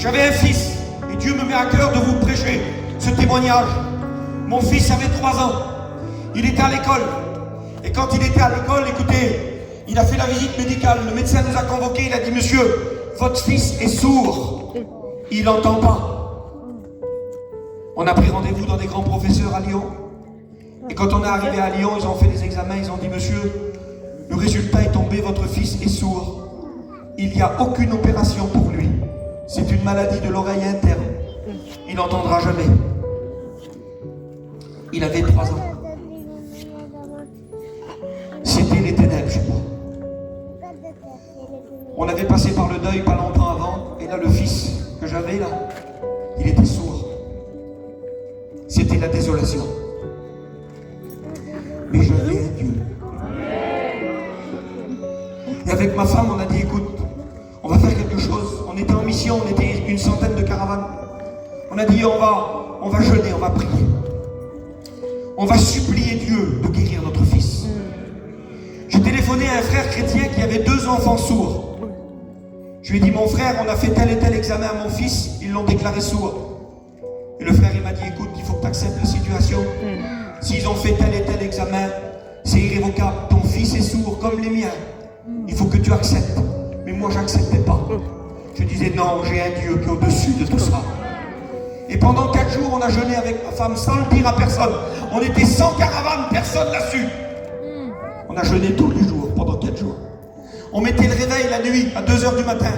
J'avais un fils, et Dieu me met à cœur de vous prêcher ce témoignage. Mon fils avait 3 ans. Il était à l'école. Et quand il était à l'école, écoutez, il a fait la visite médicale. Le médecin nous a convoqués. Il a dit, monsieur, votre fils est sourd. Il n'entend pas. On a pris rendez-vous dans des grands professeurs à Lyon. Et quand on est arrivé à Lyon, ils ont fait des examens. Ils ont dit, monsieur, le résultat est tombé, votre fils est sourd. Il n'y a aucune opération pour lui. C'est une maladie de l'oreille interne. Il n'entendra jamais. Il avait 3 ans. C'était les ténèbres chez moi. On avait passé par le deuil pas longtemps avant, et là le fils que j'avais là, il était sourd. C'était la désolation. Mais j'avais un Dieu. Et avec ma femme, on a dit, écoute, on va faire quelque chose. On était en mission, on était une centaine de caravanes. On a dit, on va jeûner, on va prier. On va supplier Dieu de guérir notre fils. J'ai téléphoné à un frère chrétien qui avait 2 enfants sourds. Je lui ai dit, mon frère, on a fait tel et tel examen à mon fils, ils l'ont déclaré sourd. Et le frère, il m'a dit, écoute, il faut que tu acceptes la situation. S'ils ont fait tel et tel examen, c'est irrévocable. Ton fils est sourd comme les miens. Il faut que tu acceptes. Mais moi, j'acceptais pas. Je disais, non, j'ai un Dieu qui est au-dessus de tout ça. Et pendant 4 jours, on a jeûné avec ma femme sans le dire à personne. On était 100 caravanes, personne l'a su. On a jeûné tous les jours, pendant 4 jours. On mettait le réveil la nuit, à 2 h du matin.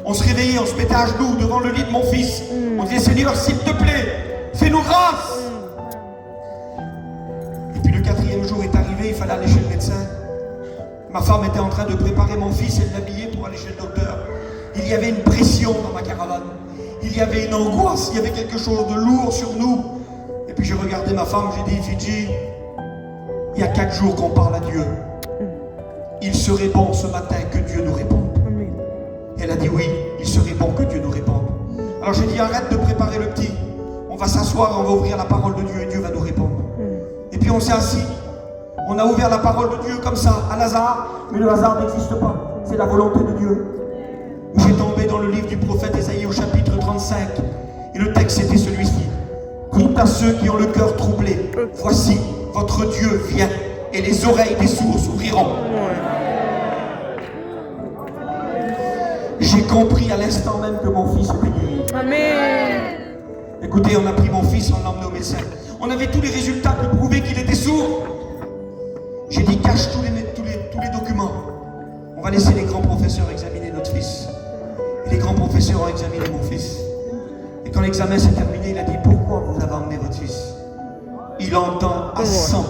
On se réveillait, on se mettait à genoux devant le lit de mon fils. On disait, Seigneur, s'il te plaît, fais-nous grâce. Et puis le 4e jour est arrivé, il fallait aller chez le médecin. Ma femme était en train de préparer mon fils et de l'habiller pour aller chez le docteur. Il y avait une pression dans ma caravane. Il y avait une angoisse, il y avait quelque chose de lourd sur nous. Et puis j'ai regardé ma femme, j'ai dit, Fidji, il y a 4 jours qu'on parle à Dieu. Il serait bon ce matin que Dieu nous réponde. Et elle a dit oui, il serait bon que Dieu nous réponde. Alors j'ai dit, arrête de préparer le petit. On va s'asseoir, on va ouvrir la parole de Dieu et Dieu va nous répondre. Et puis on s'est assis. On a ouvert la parole de Dieu comme ça, à hasard. Mais le hasard n'existe pas. C'est la volonté de Dieu. J'ai tombé dans le livre du prophète Ésaïe au chapitre 35. Et le texte était celui-ci. Dites à ceux qui ont le cœur troublé, voici, votre Dieu vient, et les oreilles des sourds s'ouvriront. J'ai compris à l'instant même que mon fils était guéri. Amen. Écoutez, on a pris mon fils, on l'a emmené au médecin. On avait tous les résultats qui prouvaient qu'il était sourd. J'ai dit, cache tous les documents. On va laisser les grands professeurs examiner notre fils. Et les grands professeurs ont examiné mon fils. Et quand l'examen s'est terminé, il a dit, pourquoi vous avez emmené votre fils? Il entend à 100%.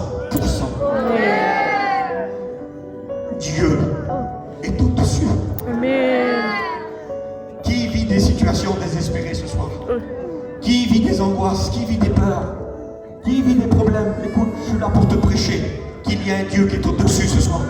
Dieu est au-dessus. Qui vit des situations désespérées ce soir? Qui vit des angoisses? Qui vit des peurs? Qui vit des problèmes? Écoute, je suis là pour te prêcher qu'il y a un Dieu qui est au-dessus ce soir.